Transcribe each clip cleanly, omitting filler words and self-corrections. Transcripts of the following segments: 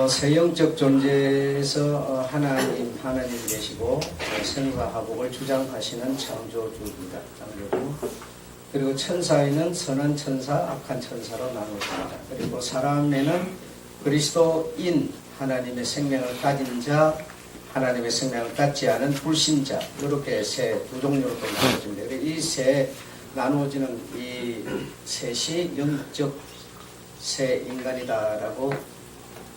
세영적 존재에서 하나님 계시고 생사화복을 주장하시는 창조주입니다. 그리고 천사에는 선한 천사, 악한 천사로 나누어집니다. 그리고 사람에는 그리스도인, 하나님의 생명을 가진 자, 하나님의 생명을 갖지 않은 불신자, 이렇게 두 종류로 또 나누어집니다. 이 세 나누어지는 이 셋이 영적 새 인간이다라고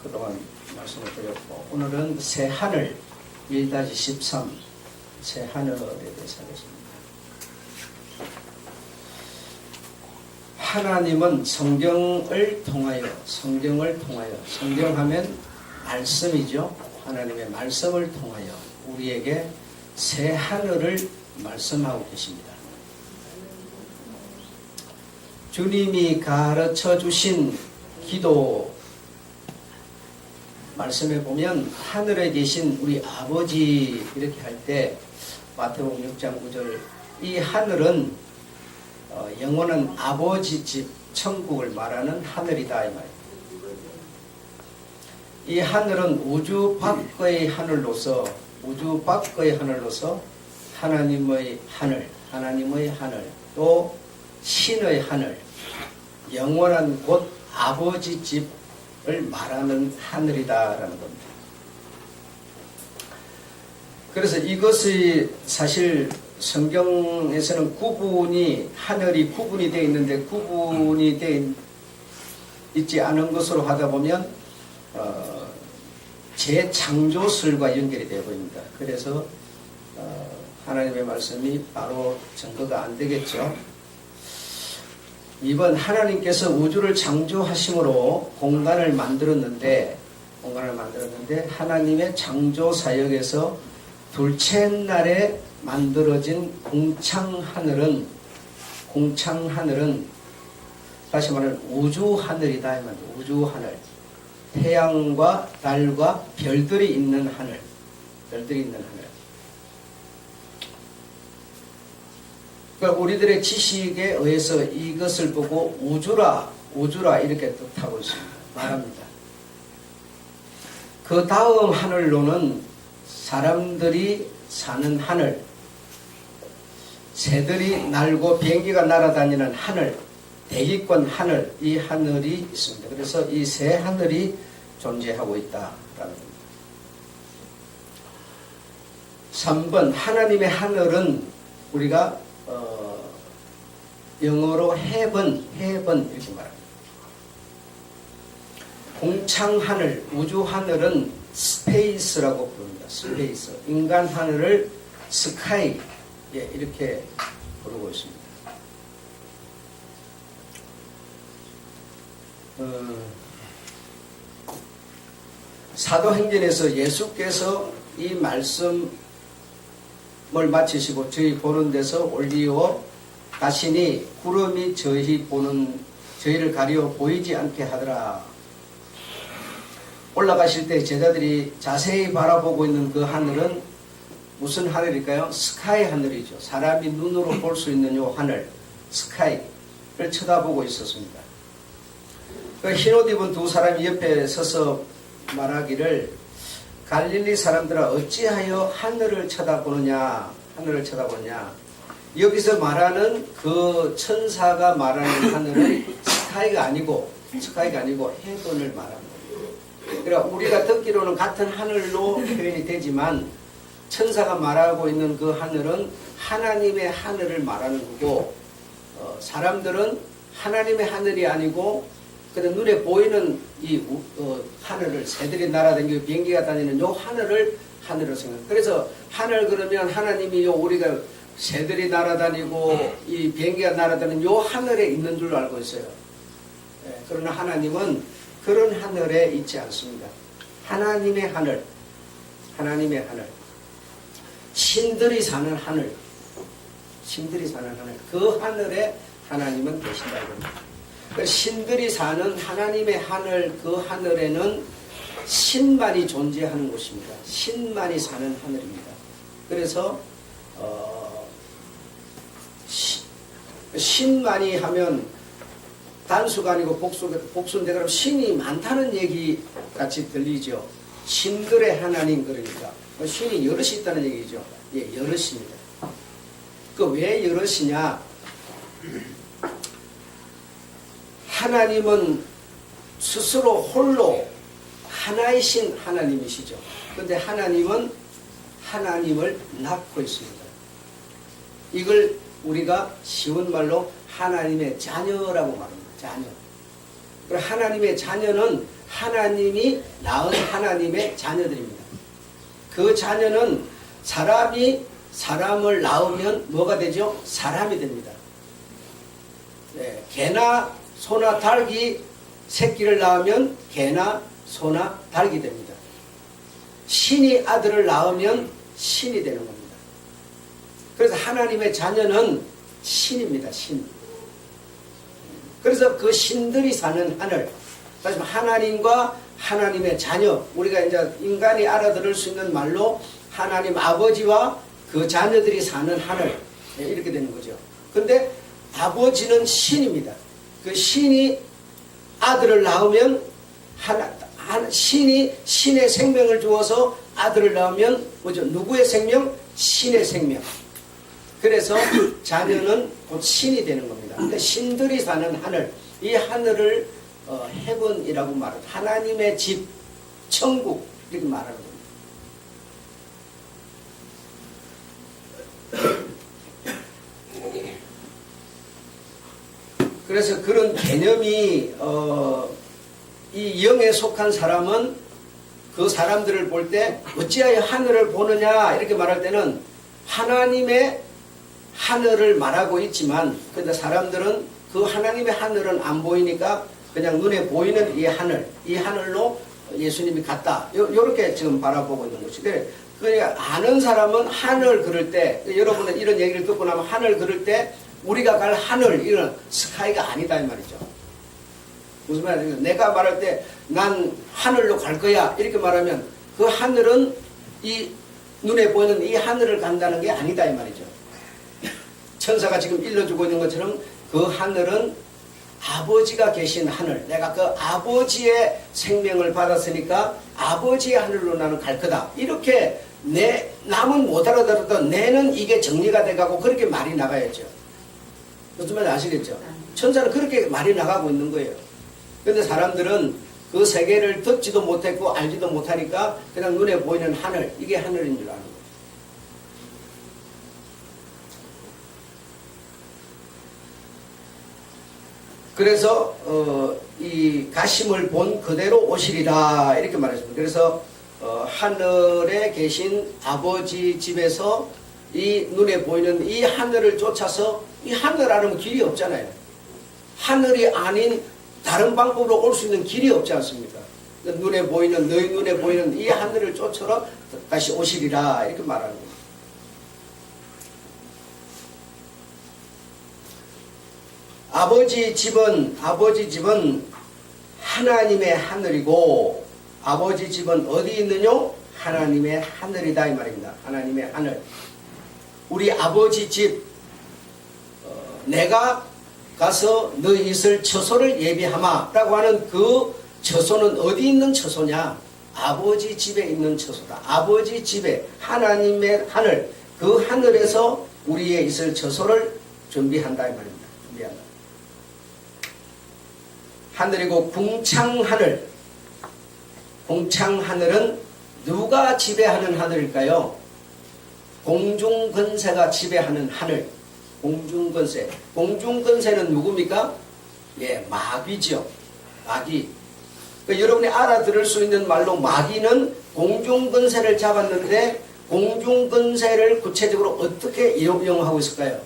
그동안 말씀을 드렸고, 오늘은 새 하늘 1-13 새 하늘에 대해서 하겠습니다. 하나님은 성경을 통하여 성경하면 말씀이죠. 하나님의 말씀을 통하여 우리에게 새 하늘을 말씀하고 계십니다. 주님이 가르쳐 주신 기도 말씀에 보면 하늘에 계신 우리 아버지 이렇게 할 때 마태복음 6장 9절, 이 하늘은 영원한 아버지 집 천국을 말하는 하늘이다 이 말이에요. 이 하늘은 우주 밖의 하늘로서 하나님의 하늘, 또 신의 하늘, 영원한 곧 아버지 집을 말하는 하늘이다라는 겁니다. 그래서 이것이 사실 성경에서는 하늘이 구분이 되어 있는데, 구분이 되어 있지 않은 것으로 하다 보면 재창조설과 연결이 되어 보입니다. 그래서 하나님의 말씀이 바로 증거가 안 되겠죠. 이번 하나님께서 우주를 창조하심으로 공간을 만들었는데 하나님의 창조 사역에서 둘째 날에 만들어진 공창하늘은 다시 말하면 우주하늘이다. 우주하늘, 태양과 달과 별들이 있는 하늘. 그러니까 우리들의 지식에 의해서 이것을 보고 우주라 이렇게 뜻하고 있습니다. 말합니다. 그 다음 하늘로는 사람들이 사는 하늘, 새들이 날고 비행기가 날아다니는 하늘, 대기권 하늘, 이 하늘이 있습니다. 그래서 이 세 하늘이 존재하고 있다라는 겁니다. 3번, 하나님의 하늘은 우리가 영어로 heaven 이렇게 말합니다. 공창하늘, 우주하늘은 스페이스라고 부릅니다. 스페이스. 인간 하늘을 스카이, 이렇게 부르고 있습니다. 사도행전에서 예수께서 이 말씀을 마치시고 저희 보는 데서 올리어 자신이 구름이 저희를 가리어 보이지 않게 하더라. 올라가실 때 제자들이 자세히 바라보고 있는 그 하늘은 무슨 하늘일까요? 스카이 하늘이죠. 사람이 눈으로 볼 수 있는 요 하늘, 스카이를 쳐다보고 있었습니다. 그 흰옷 입은 두 사람이 옆에 서서 말하기를, 갈릴리 사람들아 어찌하여 하늘을 쳐다보느냐. 여기서 말하는 그 천사가 말하는 하늘은 스카이가 아니고 헤븐을 말합니다. 그러니까 우리가 듣기로는 같은 하늘로 표현이 되지만 천사가 말하고 있는 그 하늘은 하나님의 하늘을 말하는 거고, 사람들은 하나님의 하늘이 아니고 그냥 눈에 보이는 이 하늘을, 새들이 날아다니고 비행기가 다니는 요 하늘을 하늘로 생각합니다. 그래서 하늘 그러면 하나님이 우리가 새들이 날아다니고 이 비행기가 날아다니는 요 하늘에 있는 줄로 알고 있어요. 그러나 하나님은 그런 하늘에 있지 않습니다. 하나님의 하늘, 신들이 사는 하늘, 그 하늘에 하나님은 계신다고 합니다. 신들이 사는 하나님의 하늘, 그 하늘에는 신만이 존재하는 곳입니다. 신만이 사는 하늘입니다. 그래서 신만이 하면 단수가 아니고 복수인데 그럼 신이 많다는 얘기 같이 들리죠. 신들의 하나님 그러니까 신이 여럿이 있다는 얘기죠. 예, 여럿입니다. 그 왜 여럿이냐? 하나님은 스스로 홀로 하나이신 하나님이시죠. 그런데 하나님은 하나님을 낳고 있습니다. 이걸 우리가 쉬운 말로 하나님의 자녀라고 말합니다. 자녀. 그리고 하나님의 자녀는 하나님이 낳은 하나님의 자녀들입니다. 그 자녀는 사람이 사람을 낳으면 뭐가 되죠? 사람이 됩니다. 네, 개나 소나 닭이 새끼를 낳으면 개나 소나 닭이 됩니다. 신이 아들을 낳으면 신이 되는 겁니다. 그래서 하나님의 자녀는 신입니다. 신. 그래서 그 신들이 사는 하늘, 다시 말해 하나님과 하나님의 자녀, 우리가 이제 인간이 알아들을 수 있는 말로 하나님 아버지와 그 자녀들이 사는 하늘, 이렇게 되는 거죠. 근데 아버지는 신입니다. 그 신이 아들을 낳으면 신이 신의 생명을 주어서 아들을 낳으면 뭐죠? 누구의 생명? 신의 생명. 그래서 자녀는 곧 신이 되는 겁니다. 근데 신들이 사는 하늘, 이 하늘을 헤븐이라고 말합니다. 하나님의 집, 천국 이렇게 말하는 겁니다. 그래서 그런 개념이 이 영에 속한 사람은 그 사람들을 볼 때 어찌하여 하늘을 보느냐 이렇게 말할 때는 하나님의 하늘을 말하고 있지만 근데 사람들은 그 하나님의 하늘은 안 보이니까 그냥 눈에 보이는 이 하늘로 예수님이 갔다. 요렇게 지금 바라보고 있는 것이. 그러니까 아는 사람은 하늘 그럴 때 여러분은 이런 얘기를 듣고 나면 하늘 그럴 때 우리가 갈 하늘 이런 스카이가 아니다 이 말이죠. 무슨 말이냐? 내가 말할 때 난 하늘로 갈 거야 이렇게 말하면 그 하늘은 이 눈에 보이는 이 하늘을 간다는 게 아니다 이 말이죠. 천사가 지금 일러주고 있는 것처럼 그 하늘은 아버지가 계신 하늘, 내가 그 아버지의 생명을 받았으니까 아버지의 하늘로 나는 갈 거다. 이렇게 남은 못 알아들어도 내는 이게 정리가 돼가고 그렇게 말이 나가야죠. 무슨 말인지 아시겠죠? 천사는 그렇게 말이 나가고 있는 거예요. 그런데 사람들은 그 세계를 듣지도 못했고 알지도 못하니까 그냥 눈에 보이는 하늘, 이게 하늘인 줄 아는 거예요. 그래서 이 가심을 본 그대로 오시리라 이렇게 말했습니다. 그래서 하늘에 계신 아버지 집에서 이 눈에 보이는 이 하늘을 쫓아서 이 하늘 아니면 길이 없잖아요. 하늘이 아닌 다른 방법으로 올 수 있는 길이 없지 않습니까? 눈에 보이는 너희 눈에 보이는 이 하늘을 쫓으러 다시 오시리라 이렇게 말하는 거예요. 아버지 집은 하나님의 하늘이고 아버지 집은 어디 있느뇨? 하나님의 하늘이다 이 말입니다. 하나님의 하늘. 우리 아버지 집 내가 가서 너희 있을 처소를 예비하마 라고 하는 그 처소는 어디 있는 처소냐? 아버지 집에 있는 처소다. 아버지 집에 하나님의 하늘, 그 하늘에서 우리의 있을 처소를 준비한다 이 말입니다. 준비한다. 하늘이고 궁창하늘. 궁창하늘은 누가 지배하는 하늘일까요? 공중권세가 지배하는 하늘. 공중권세. 공중권세는 누굽니까? 예, 마귀죠. 마귀. 그러니까 여러분이 알아들을 수 있는 말로 마귀는 공중권세를 잡았는데 공중권세를 구체적으로 어떻게 이용하고 있을까요?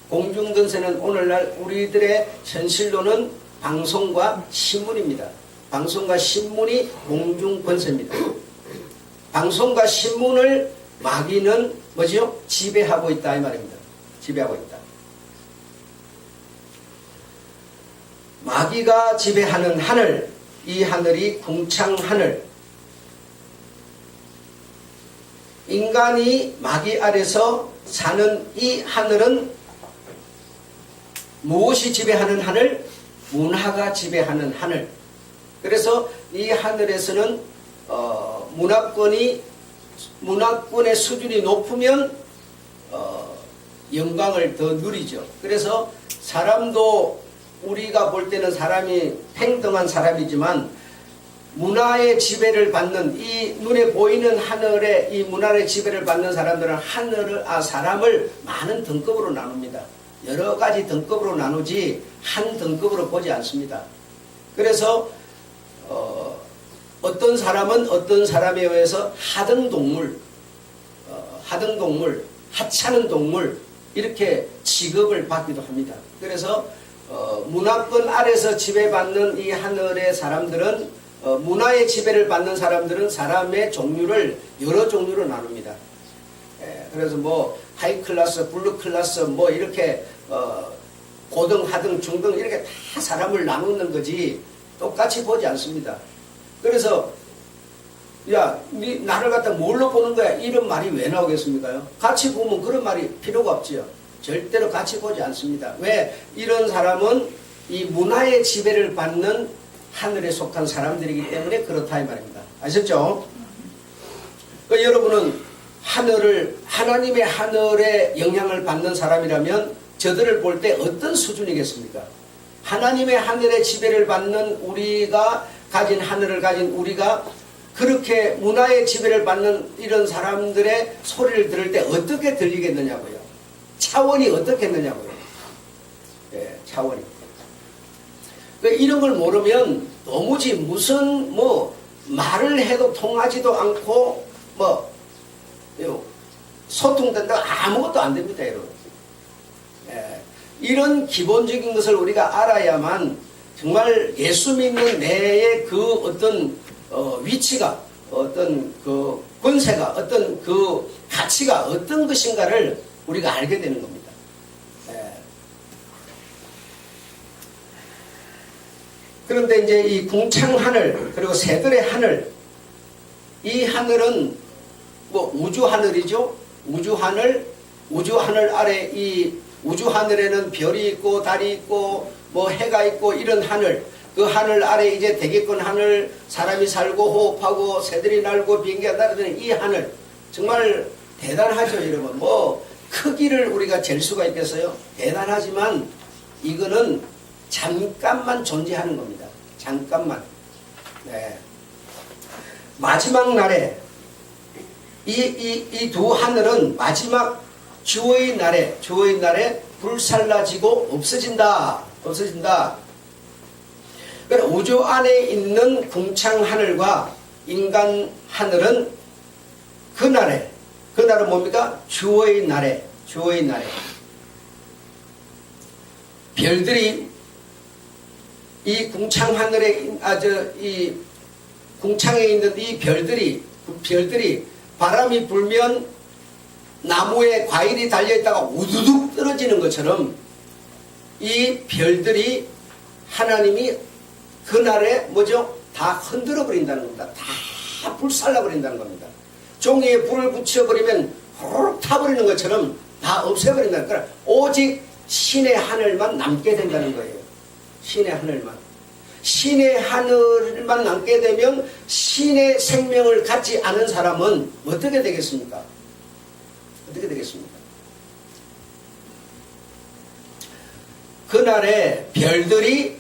공중권세는 오늘날 우리들의 현실로는 방송과 신문입니다. 방송과 신문이 공중권세입니다. 방송과 신문을 마귀는 뭐죠? 지배하고 있다 이 말입니다. 지배하고 있다. 마귀가 지배하는 하늘, 이 하늘이 궁창하늘. 인간이 마귀 아래서 사는 이 하늘은 무엇이 지배하는 하늘? 문화가 지배하는 하늘. 그래서 이 하늘에서는 문화권의 수준이 높으면 영광을 더 누리죠. 그래서 사람도 우리가 볼 때는 사람이 평등한 사람이지만 문화의 지배를 받는 이 눈에 보이는 하늘에 이 문화의 지배를 받는 사람들은 사람을 많은 등급으로 나눕니다. 여러 가지 등급으로 나누지 한 등급으로 보지 않습니다. 그래서 어떤 사람은 어떤 사람에 의해서 하등동물, 하찮은 동물 이렇게 취급을 받기도 합니다. 그래서 문화권 아래서 지배받는 이 하늘의 사람들은 문화의 지배를 받는 사람들은 사람의 종류를 여러 종류로 나눕니다. 그래서 뭐 하이 클래스, 블루 클래스 뭐 이렇게 고등, 하등, 중등 이렇게 다 사람을 나누는 거지 똑같이 보지 않습니다. 그래서 야, 니 나를 갖다 뭘로 보는 거야? 이런 말이 왜 나오겠습니까요? 같이 보면 그런 말이 필요가 없지요. 절대로 같이 보지 않습니다. 왜? 이런 사람은 이 문화의 지배를 받는 하늘에 속한 사람들이기 때문에 그렇다 이 말입니다. 아셨죠? 여러분은 하나님의 하늘에 영향을 받는 사람이라면 저들을 볼 때 어떤 수준이겠습니까? 하나님의 하늘의 지배를 받는 우리가 가진 하늘을 가진 우리가 그렇게 문화의 지배를 받는 이런 사람들의 소리를 들을 때 어떻게 들리겠느냐고요. 차원이 어떻겠느냐고요. 차원이. 이런 걸 모르면 도무지 무슨 말을 해도 통하지도 않고 소통된다고 아무것도 안 됩니다, 여러분. 이런 기본적인 것을 우리가 알아야만 정말 예수 믿는 내의 그 어떤 위치가, 어떤 그 권세가, 어떤 그 가치가 어떤 것인가를 우리가 알게 되는 겁니다. 그런데 이제 이 궁창하늘 그리고 새들의 하늘, 이 하늘은 우주하늘이죠. 우주하늘 아래 이 우주하늘에는 별이 있고 달이 있고 해가 있고 이런 하늘, 그 하늘 아래 이제 대기권 하늘, 사람이 살고 호흡하고 새들이 날고 비행기가 날아다니는 이 하늘 정말 대단하죠, 여러분. 크기를 우리가 잴 수가 있겠어요? 대단하지만 이거는 잠깐만 존재하는 겁니다. 잠깐만. 마지막 날에 이 두 하늘은 마지막 주의 날에 불살라지고 없어진다. 그러니까 우주 안에 있는 궁창 하늘과 인간 하늘은 그날은 뭡니까? 주의 날에 별들이 이 궁창 하늘에 이 궁창에 있는 이 별들이 바람이 불면 나무에 과일이 달려있다가 우두둑 떨어지는 것처럼 이 별들이 하나님이 그날에 다 흔들어 버린다는 겁니다. 다 불살라 버린다는 겁니다. 종이에 불을 붙여버리면 호로록 타버리는 것처럼 다 없애버린다는 거예요. 오직 신의 하늘만 남게 된다는 거예요. 신의 하늘만 남게 되면 신의 생명을 갖지 않은 사람은 어떻게 되겠습니까? 그날에 별들이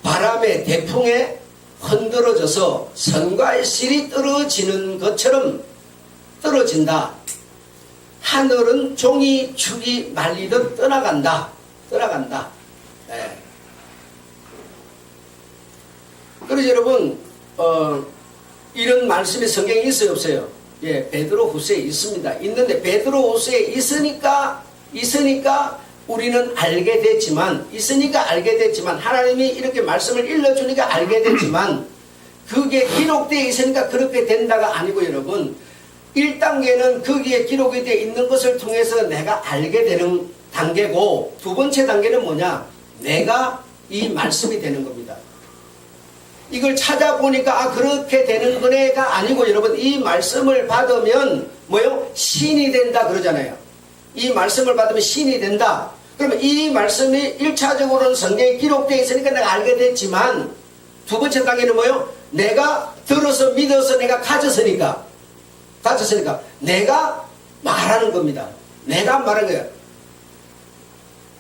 바람의 대풍에 흔들어져서 선과의 실이 떨어지는 것처럼 떨어진다. 하늘은 종이 축이 말리듯 떠나간다. 그래서 여러분 이런 말씀이 성경에 있어요, 없어요? 베드로후서에 있습니다. 있는데 베드로후서에 있으니까 우리는 알게 됐지만 하나님이 이렇게 말씀을 일러주니까 알게 됐지만 그게 기록되어 있으니까 그렇게 된다가 아니고 여러분 1단계는 거기에 기록이 되어 있는 것을 통해서 내가 알게 되는 단계고 두 번째 단계는 뭐냐? 내가 이 말씀이 되는 겁니다. 이걸 찾아보니까 그렇게 되는 거네가 아니고 여러분 이 말씀을 받으면 신이 된다 그러잖아요. 이 말씀을 받으면 신이 된다. 그러면 이 말씀이 1차적으로는 성경에 기록되어 있으니까 내가 알게 됐지만 두 번째 단계는 뭐예요? 내가 들어서 믿어서 내가 가졌으니까 내가 말하는 겁니다. 내가 말하는 거예요.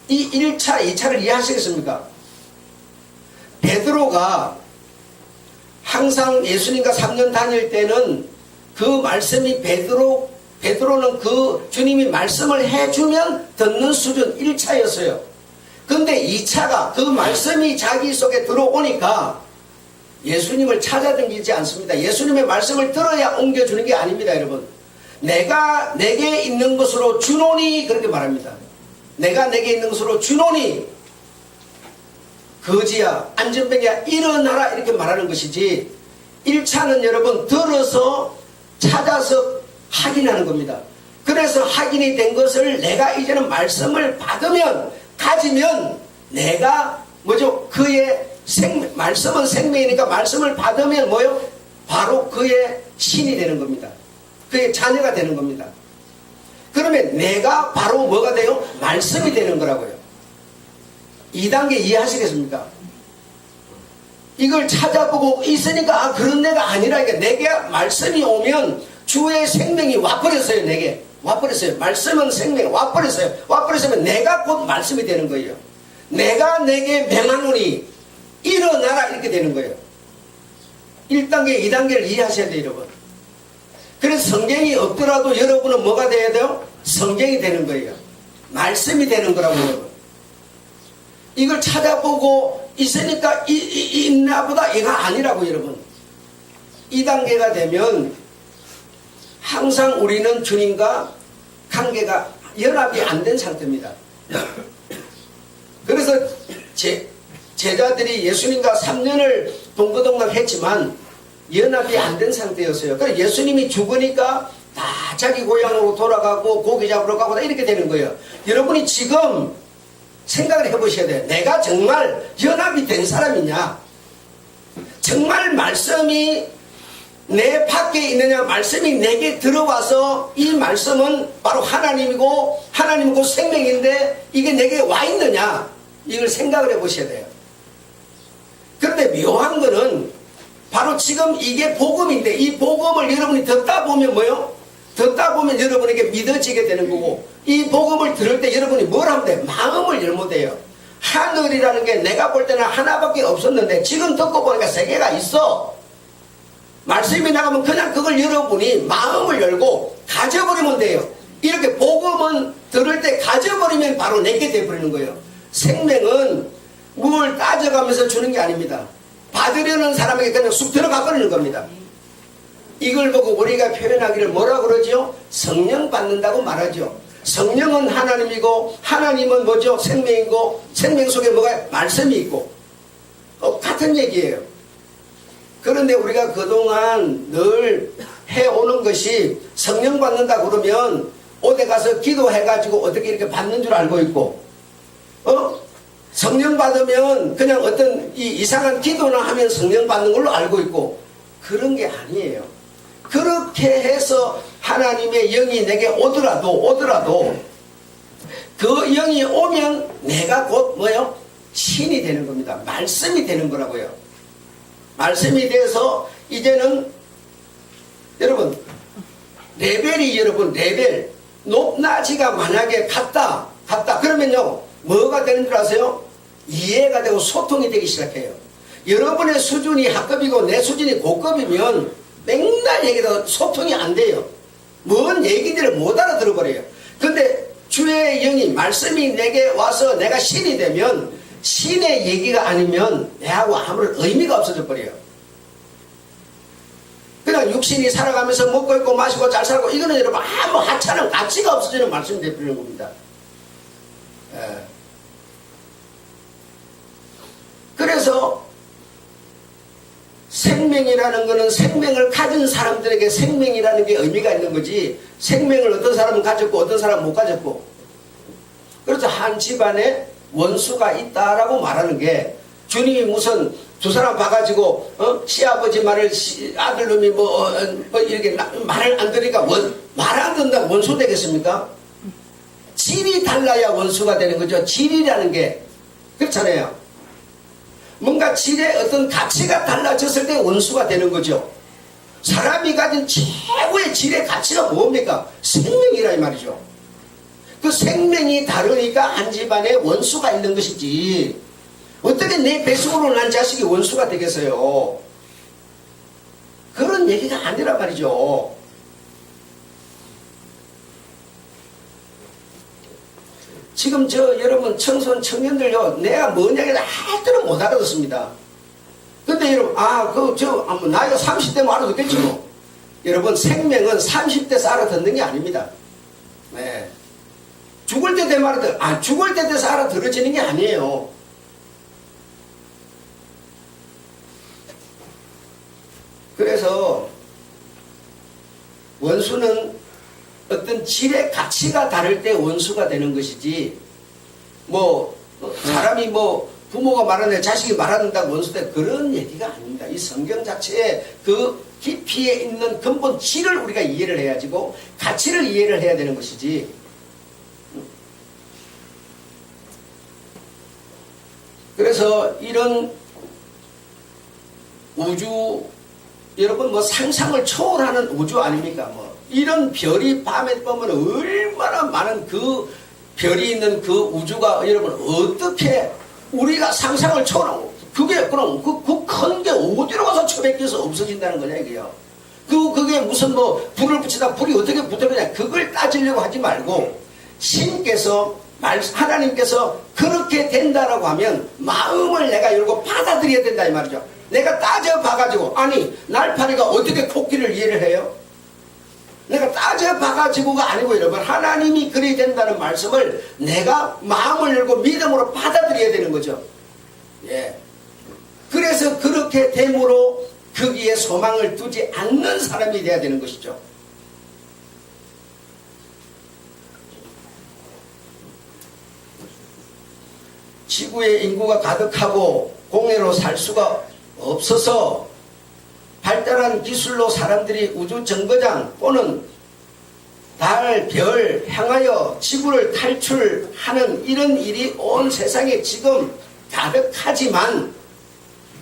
이 1차, 2차를 이해하시겠습니까? 베드로가 항상 예수님과 3년 다닐 때는 그 말씀이 베드로는 그 주님이 말씀을 해주면 듣는 수준 1차였어요. 근데 2차가 그 말씀이 자기 속에 들어오니까 예수님을 찾아다니지 않습니다. 예수님의 말씀을 들어야 옮겨주는 게 아닙니다, 여러분. 내가 내게 있는 것으로 주노니 그렇게 말합니다. 내가 내게 있는 것으로 주노니 거지야 안전병이야 일어나라 이렇게 말하는 것이지 1차는 여러분 들어서 찾아서 확인하는 겁니다. 그래서 확인이 된 것을 내가 이제는 말씀을 받으면 가지면 내가 뭐죠? 그의 말씀은 생명이니까 말씀을 받으면 뭐요? 바로 그의 신이 되는 겁니다. 그의 자녀가 되는 겁니다. 그러면 내가 바로 뭐가 돼요? 말씀이 되는 거라고요. 2단계 이해하시겠습니까? 이걸 찾아보고 있으니까 아 그런 내가 아니라니까 내게 말씀이 오면 주의 생명이 와버렸어요. 내게 와버렸어요. 말씀은 생명 와버렸어요. 와버렸으면 내가 곧 말씀이 되는 거예요. 내가 내게 명하노니 일어나라 이렇게 되는 거예요. 1단계 2단계를 이해하셔야 돼요, 여러분. 그래서 성경이 없더라도 여러분은 뭐가 돼야 돼요? 성경이 되는 거예요. 말씀이 되는 거라고 여러분. 이걸 찾아보고 있으니까 있나 보다 이가 아니라고 여러분. 2단계가 되면 항상 우리는 주님과 관계가 연합이 안 된 상태입니다. 그래서 제자들이 예수님과 3년을 동거동락 했지만 연합이 안 된 상태였어요. 그래서 예수님이 죽으니까 다 자기 고향으로 돌아가고 고기 잡으러 가고 다 이렇게 되는 거예요. 여러분이 지금 생각을 해보셔야 돼요. 내가 정말 연합이 된 사람이냐? 정말 말씀이 내 밖에 있느냐? 말씀이 내게 들어와서 이 말씀은 바로 하나님이고 생명인데 이게 내게 와 있느냐? 이걸 생각을 해보셔야 돼요. 그런데 묘한 거는 바로 지금 이게 복음인데 이 복음을 여러분이 듣다 보면 뭐요? 듣다 보면 여러분에게 믿어지게 되는 거고 이 복음을 들을 때 여러분이 뭘 하면 돼? 마음을 열면 돼요. 하늘이라는 게 내가 볼 때는 하나밖에 없었는데 지금 듣고 보니까 세 개가 있어. 말씀이 나가면 그냥 그걸 여러분이 마음을 열고 가져버리면 돼요. 이렇게 복음은 들을 때 가져버리면 바로 내게 돼버리는 거예요. 생명은 뭘 따져가면서 주는 게 아닙니다. 받으려는 사람에게 그냥 쑥 들어가 버리는 겁니다. 이걸 보고 우리가 표현하기를 뭐라 그러죠? 성령 받는다고 말하죠. 성령은 하나님이고 하나님은 뭐죠? 생명이고 생명 속에 뭐가 말씀이 있고 같은 얘기예요. 그런데 우리가 그동안 늘 해오는 것이 성령 받는다 그러면 어디 가서 기도해가지고 어떻게 이렇게 받는 줄 알고 있고 성령 받으면 그냥 어떤 이상한 기도나 하면 성령 받는 걸로 알고 있고 그런 게 아니에요. 그렇게 해서 하나님의 영이 내게 오더라도 그 영이 오면 내가 곧 뭐요? 신이 되는 겁니다. 말씀이 되는 거라고요. 말씀이 돼서 이제는 여러분 레벨 높낮이가 만약에 같다 그러면요 뭐가 되는 줄 아세요? 이해가 되고 소통이 되기 시작해요. 여러분의 수준이 학급이고 내 수준이 고급이면 맨날 얘기도 소통이 안 돼요. 뭔 얘기들을 못 알아들어버려요. 근데 주의 영이 말씀이 내게 와서 내가 신이 되면 신의 얘기가 아니면 내하고 아무런 의미가 없어져 버려요. 그냥 육신이 살아가면서 먹고 있고 마시고 잘 살고 이거는 여러분 아무 하찮은 가치가 없어지는 말씀이 되는 겁니다. 그래서 생명이라는 것은 생명을 가진 사람들에게 생명이라는 게 의미가 있는 거지 생명을 어떤 사람은 가졌고 어떤 사람은 못 가졌고 그래서 한 집안에 원수가 있다라고 말하는 게 주님이 무슨 두 사람 봐가지고 시아버지 말을 아들놈이 이렇게 말을 안 들으니까 말 안 듣는다고 원수 되겠습니까? 질이 달라야 원수가 되는 거죠. 질이라는 게. 그렇잖아요. 뭔가 질의 어떤 가치가 달라졌을 때 원수가 되는 거죠. 사람이 가진 최고의 질의 가치가 뭡니까? 생명이라 이 말이죠. 그 생명이 다르니까 한 집안에 원수가 있는 것이지, 어떻게 내 뱃속으로 난 자식이 원수가 되겠어요? 그런 얘기가 아니란 말이죠. 지금 여러분 청소년 청년들요, 내가 뭔 얘기를 할 때는 못 알아듣습니다. 근데 여러분, 나이가 30대면 알아듣겠지 뭐. 여러분, 생명은 30대에서 알아듣는 게 아닙니다. 네. 죽을 때 되면 죽을 때 돼서 알아들어지는 게 아니에요. 그래서 원수는 어떤 질의 가치가 다를 때 원수가 되는 것이지, 사람이 부모가 말하는 자식이 말한다고 원수돼, 그런 얘기가 아닙니다. 이 성경 자체에 그 깊이에 있는 근본 질을 우리가 이해를 해야지고 가치를 이해를 해야 되는 것이지. 그래서 이런 우주, 여러분 상상을 초월하는 우주 아닙니까? 이런 별이 밤에 보면 얼마나 많은 그 별이 있는 그 우주가 여러분 어떻게 우리가 상상을 초월하고, 그게 그럼 그 큰 게 어디로 가서 처박혀서 없어진다는 거냐 이게요. 그게 무슨 불을 붙이다 불이 어떻게 붙으느냐, 그걸 따지려고 하지 말고 하나님께서 그렇게 된다라고 하면 마음을 내가 열고 받아들여야 된다 이 말이죠. 내가 따져봐가지고, 날파리가 어떻게 코끼리를 이해를 해요? 내가 따져봐가지고가 아니고, 여러분, 하나님이 그래야 된다는 말씀을 내가 마음을 열고 믿음으로 받아들여야 되는 거죠. 예. 그래서 그렇게 됨으로 거기에 소망을 두지 않는 사람이 돼야 되는 것이죠. 지구에 인구가 가득하고 공해로 살 수가 없어서 발달한 기술로 사람들이 우주 정거장 또는 달, 별 향하여 지구를 탈출하는 이런 일이 온 세상에 지금 가득하지만,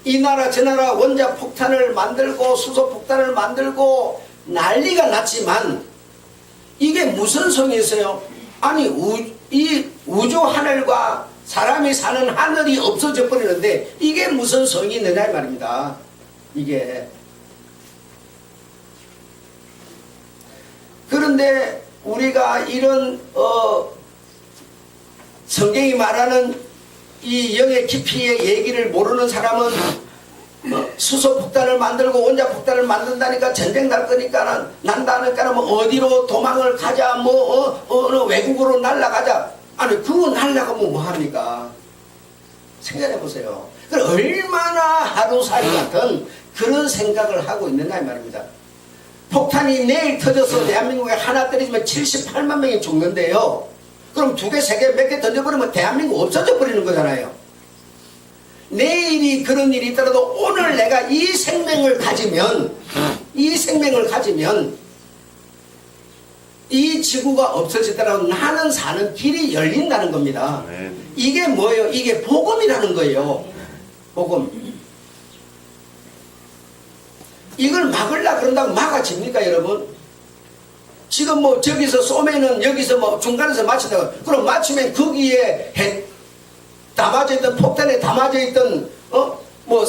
이 나라 저 나라 원자폭탄을 만들고 수소폭탄을 만들고 난리가 났지만 이게 무슨 성이 있어요? 이 우주 하늘과 사람이 사는 하늘이 없어져 버리는데 이게 무슨 성이 있느냐 이 말입니다. 이게. 그런데 우리가 이런 성경이 말하는 이 영의 깊이의 얘기를 모르는 사람은 수소폭탄을 만들고 원자폭탄을 만든다니까 전쟁 날 거니까 난다니까 어디로 도망을 가자, 어느 외국으로 날아가자. 그거 날아가면 뭐합니까? 생각해 보세요. 얼마나 하루살이 같은 그런 생각을 하고 있는가 이 말입니다. 폭탄이 내일 터져서 대한민국에 하나 떨어지면 78만 명이 죽는데요. 그럼 2개, 3개, 몇 개 던져버리면 대한민국 없어져 버리는 거잖아요. 내일이 그런 일이 있더라도 오늘 내가 이 생명을 가지면 이 지구가 없어지더라도 나는 사는 길이 열린다는 겁니다. 이게 뭐예요? 이게 복음이라는 거예요. 복음. 이걸 막으려고 그런다고 막아집니까 여러분? 지금 저기서 쏘면은 여기서 중간에서 맞춘다고, 그럼 맞추면 거기에 담아져 있던 폭탄에 담아져 있던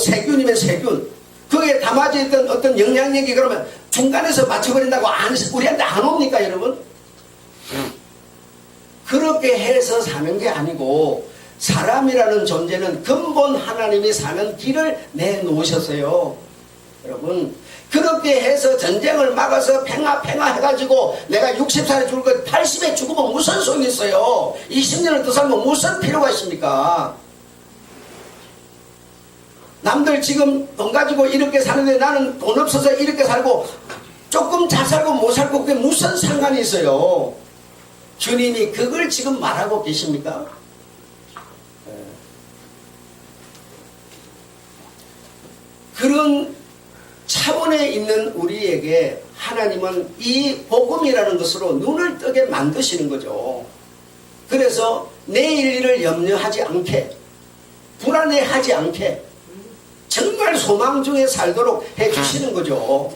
세균이면 세균, 거기에 담아져 있던 어떤 영향력이 그러면 중간에서 맞춰버린다고 우리한테 안 옵니까 여러분? 그렇게 해서 사는 게 아니고, 사람이라는 존재는 근본 하나님이 사는 길을 내놓으셨어요. 여러분, 그렇게 해서 전쟁을 막아서 팽아 해가지고 내가 60살에 죽을 거 80에 죽으면 무슨 소용이 있어요? 20년을 더 살면 무슨 필요가 있습니까? 남들 지금 돈 가지고 이렇게 사는데 나는 돈 없어서 이렇게 살고 조금 잘 살고 못 살고 그게 무슨 상관이 있어요? 주님이 그걸 지금 말하고 계십니까? 그런 차원에 있는 우리에게 하나님은 이 복음이라는 것으로 눈을 뜨게 만드시는 거죠. 그래서 내일 일을 염려하지 않게, 불안해하지 않게 정말 소망 중에 살도록 해주시는 거죠.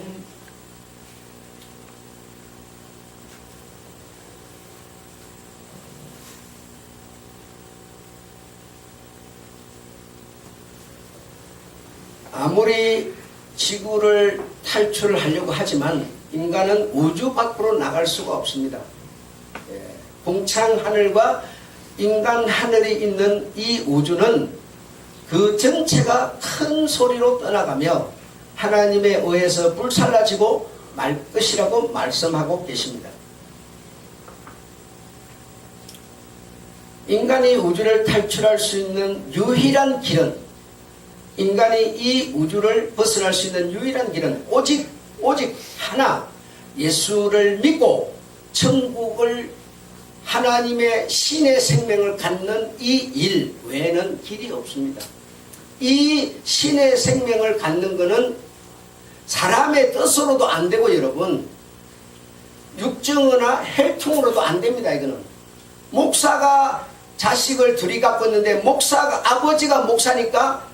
아무리 지구를 탈출하려고 하지만 인간은 우주 밖으로 나갈 수가 없습니다. 궁창 하늘과 인간 하늘이 있는 이 우주는 그 전체가 큰 소리로 떠나가며 하나님에 의해서 불살라지고 말 것이라고 말씀하고 계십니다. 인간이 우주를 탈출할 수 있는 유일한 길은, 인간이 이 우주를 벗어날 수 있는 유일한 길은 오직 하나, 예수를 믿고 천국을, 하나님의 신의 생명을 갖는 이 일 외에는 길이 없습니다. 이 신의 생명을 갖는 것은 사람의 뜻으로도 안 되고, 여러분, 육정이나 혈통으로도 안 됩니다. 이거는 목사가 자식을 둘이 갖고 있는데 아버지가 목사니까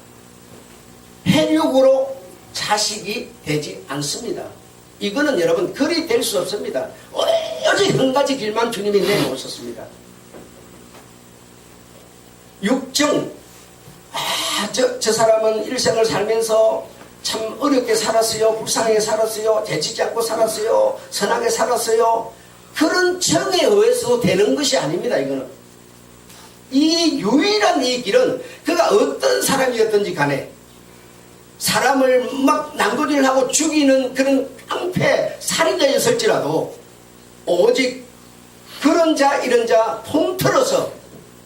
혈육으로 자식이 되지 않습니다. 이거는 여러분 그리 될 수 없습니다. 오직 한 가지 길만 주님이 내놓으셨습니다. 육정, 저 사람은 일생을 살면서 참 어렵게 살았어요, 불쌍하게 살았어요, 대치지 않고 살았어요, 선하게 살았어요. 그런 정에 의해서 되는 것이 아닙니다. 이거는 이 유일한 이 길은 그가 어떤 사람이었든지 간에 사람을 막 난도질을 하고 죽이는 그런 깡패 살인자였을지라도 오직 그런 자 이런 자 통틀어서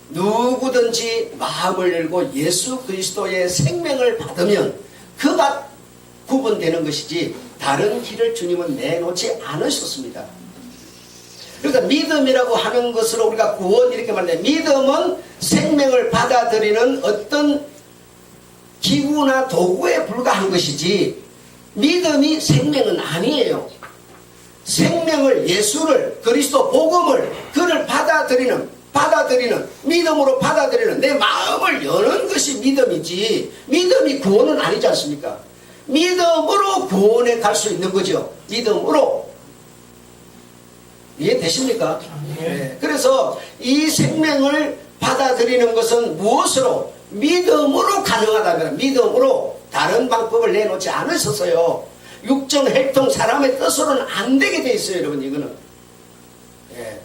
누구든지 마음을 열고 예수 그리스도의 생명을 받으면 그가 구분되는 것이지 다른 길을 주님은 내놓지 않으셨습니다. 그러니까 믿음이라고 하는 것으로 우리가 구원 이렇게 말하는데, 믿음은 생명을 받아들이는 어떤 기구나 도구에 불과한 것이지 믿음이 생명은 아니에요. 생명을, 예수를, 그리스도 복음을 그를 받아들이는 믿음으로 받아들이는 내 마음을 여는 것이 믿음이지, 믿음이 구원은 아니지 않습니까? 믿음으로 구원에 갈 수 있는 거죠. 믿음으로. 이해되십니까? 네. 그래서 이 생명을 받아들이는 것은 무엇으로? 믿음으로 가능하다면, 믿음으로, 다른 방법을 내놓지 않으셨어요. 육정, 혈통, 사람의 뜻으로는 안 되게 돼 있어요, 여러분. 이거는. 예.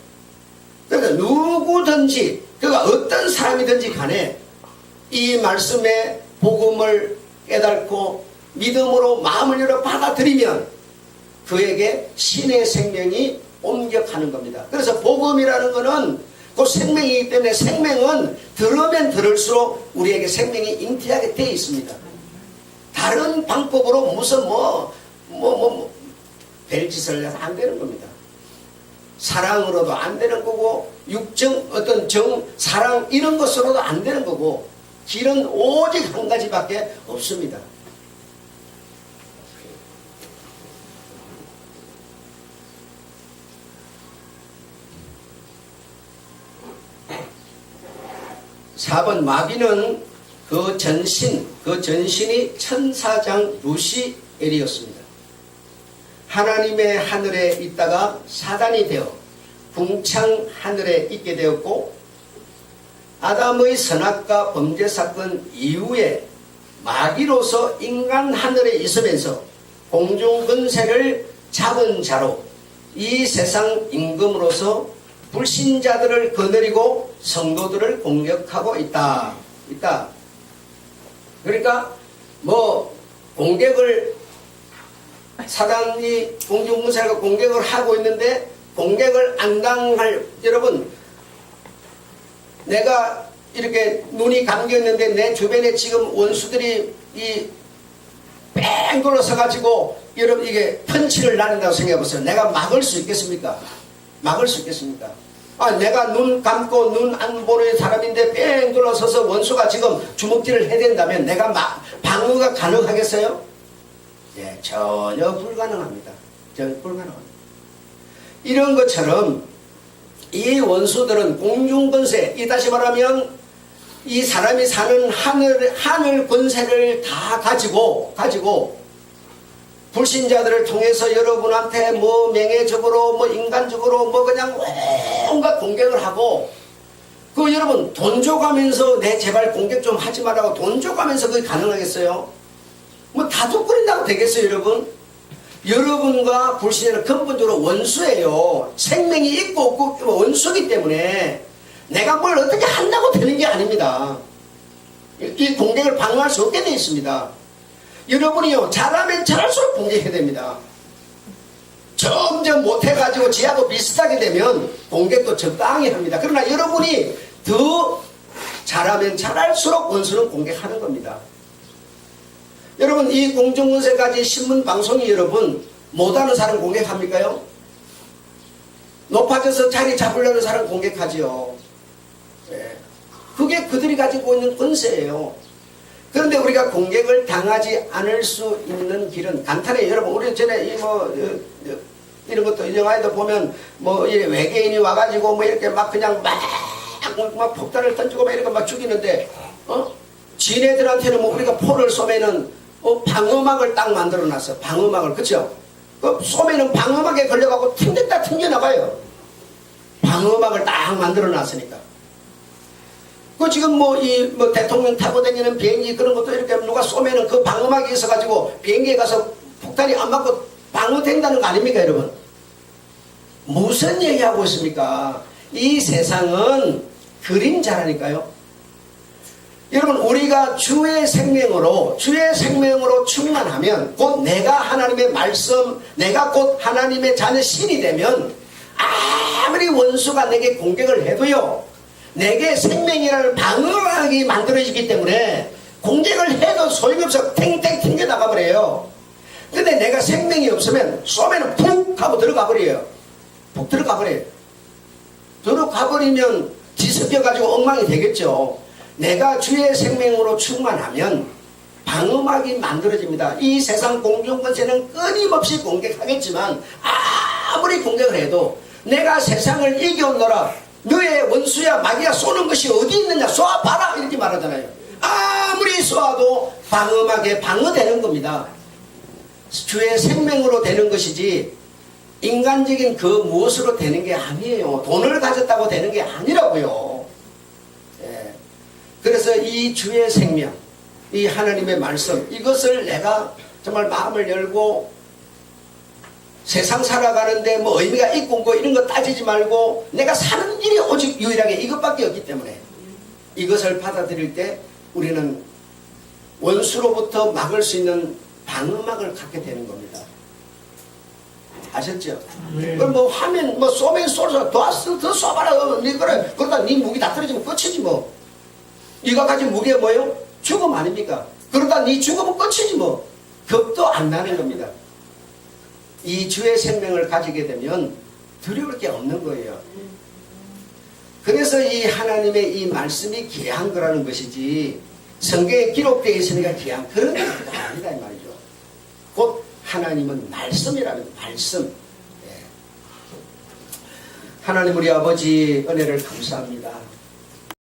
그러니까 누구든지, 그가 어떤 사람이든지 간에 이 말씀의 복음을 깨닫고 믿음으로 마음을 열어 받아들이면 그에게 신의 생명이 옮겨가는 겁니다. 그래서 복음이라는 것은 그 생명이기 때문에, 생명은 들으면 들을수록 우리에게 생명이 잉태하게 되어 있습니다. 다른 방법으로 무슨 별짓을 해서 안 되는 겁니다. 사랑으로도 안 되는 거고, 육정, 어떤 정, 사랑 이런 것으로도 안 되는 거고, 길은 오직 한 가지밖에 없습니다. (4번) 마귀는 그 전신이 천사장 루시엘이었습니다. 하나님의 하늘에 있다가 사단이 되어 궁창 하늘에 있게 되었고, 아담의 선악과 범죄 사건 이후에 마귀로서 인간 하늘에 있으면서 공중 권세를 잡은 자로 이 세상 임금으로서 불신자들을 거느리고 성도들을 공격하고 있다. 그러니까 공격을, 사단이 공중권세가 공격을 하고 있는데 공격을 안 당할, 여러분, 내가 이렇게 눈이 감겨있는데 내 주변에 지금 원수들이 뺑 돌아서가지고 여러분 이게 펀치를 날린다고 생각해보세요. 내가 막을 수 있겠습니까? 막을 수 있겠습니까? 내가 눈 감고 눈 안 보는 사람인데 뺑 돌아서서 원수가 지금 주먹질을 해야 된다면 내가 방어가 가능하겠어요? 예, 전혀 불가능합니다. 전혀 불가능합니다. 이런 것처럼 이 원수들은 공중권세, 이 다시 말하면 이 사람이 사는 하늘 권세를 다 가지고 불신자들을 통해서 여러분한테 뭐 명예적으로 뭐 인간적으로 뭐 그냥 온갖 공격을 하고, 그 여러분 돈 줘가면서 내 제발 공격 좀 하지 말라고 돈 줘가면서 그게 가능하겠어요? 뭐 다독거린다고 되겠어요 여러분? 여러분과 불신자는 근본적으로 원수예요. 생명이 있고 없고 원수이기 때문에 내가 뭘 어떻게 한다고 되는 게 아닙니다. 이 공격을 방어할 수 없게 되어 있습니다. 여러분이요, 잘하면 잘할수록 공격해야 됩니다. 점점 못해가지고 지하고 비슷하게 되면 공격도 적당히 합니다. 그러나 여러분이 더 잘하면 잘할수록 원수는 공격하는 겁니다. 여러분, 이 공중권세까지 신문 방송이 여러분 못하는 사람 공격합니까요? 높아져서 자리 잡으려는 사람 공격하지요. 네. 그게 그들이 가지고 있는 권세예요. 그런데 우리가 공격을 당하지 않을 수 있는 길은 간단해요. 여러분, 우리 전에 이런 것도 영화에도 보면 뭐 외계인이 와가지고 뭐 이렇게 막 그냥 막 폭탄을 던지고 막 이렇게 막 죽이는데, 지네들한테는 뭐 우리가 포를 쏘면은 방어막을 딱 만들어 놨어. 방어막을. 그쵸? 쏘면은 방어막에 걸려가고 튕겼다 튕겨나가요. 방어막을 딱 만들어 놨으니까. 그 지금 뭐 대통령 타고 다니는 비행기 그런 것도 이렇게 누가 쏘면은 그 방어막이 있어가지고 비행기에 가서 폭탄이 안 맞고 방어된다는 거 아닙니까, 여러분? 무슨 얘기하고 있습니까? 이 세상은 그림자라니까요. 여러분, 우리가 주의 생명으로 충만하면 곧 내가 하나님의 말씀, 내가 곧 하나님의 자녀 신이 되면 아무리 원수가 내게 공격을 해도요, 내게 생명이라는 방어막이 만들어지기 때문에 공격을 해도 소용없어. 탱탱 튕겨 나가버려요. 근데 내가 생명이 없으면 쏘면 푹 하고 들어가버려요. 푹 들어가버려요. 들어가버리면 뒤섞여가지고 엉망이 되겠죠. 내가 주의 생명으로 충만하면 방어막이 만들어집니다. 이 세상 공중권세는 끊임없이 공격하겠지만 아무리 공격을 해도 내가 세상을 이겨오너라, 너의 원수야 마귀야 쏘는 것이 어디 있느냐 쏘아봐라 이렇게 말하잖아요. 아무리 쏘아도 방어막에 방어되는 겁니다. 주의 생명으로 되는 것이지 인간적인 그 무엇으로 되는 게 아니에요. 돈을 가졌다고 되는 게 아니라고요. 예. 그래서 이 주의 생명, 이 하나님의 말씀, 이것을 내가 정말 마음을 열고 세상 살아가는데 뭐 의미가 있고 뭐 이런 거 따지지 말고 내가 사는 길이 오직 유일하게 이것밖에 없기 때문에 이것을 받아들일 때 우리는 원수로부터 막을 수 있는 방어막을 갖게 되는 겁니다. 아셨죠? 그럼 뭐 하면 뭐 쏘면 쏘서 더 쏘봐라. 니 그래 그러다 니 무기 다 떨어지면 끝이지 뭐. 네가 가진 무기가 뭐예요? 죽음 아닙니까? 그러다 니 죽으면 끝이지 뭐. 겁도 안 나는 겁니다. 이 주의 생명을 가지게 되면 두려울 게 없는 거예요. 그래서 이 하나님의 이 말씀이 귀한 거라는 것이지 성경에 기록되어 있으니까 귀한 그런 게 아니다 이 말이죠. 곧 하나님은 말씀이라는 말씀. 예. 하나님 우리 아버지 은혜를 감사합니다.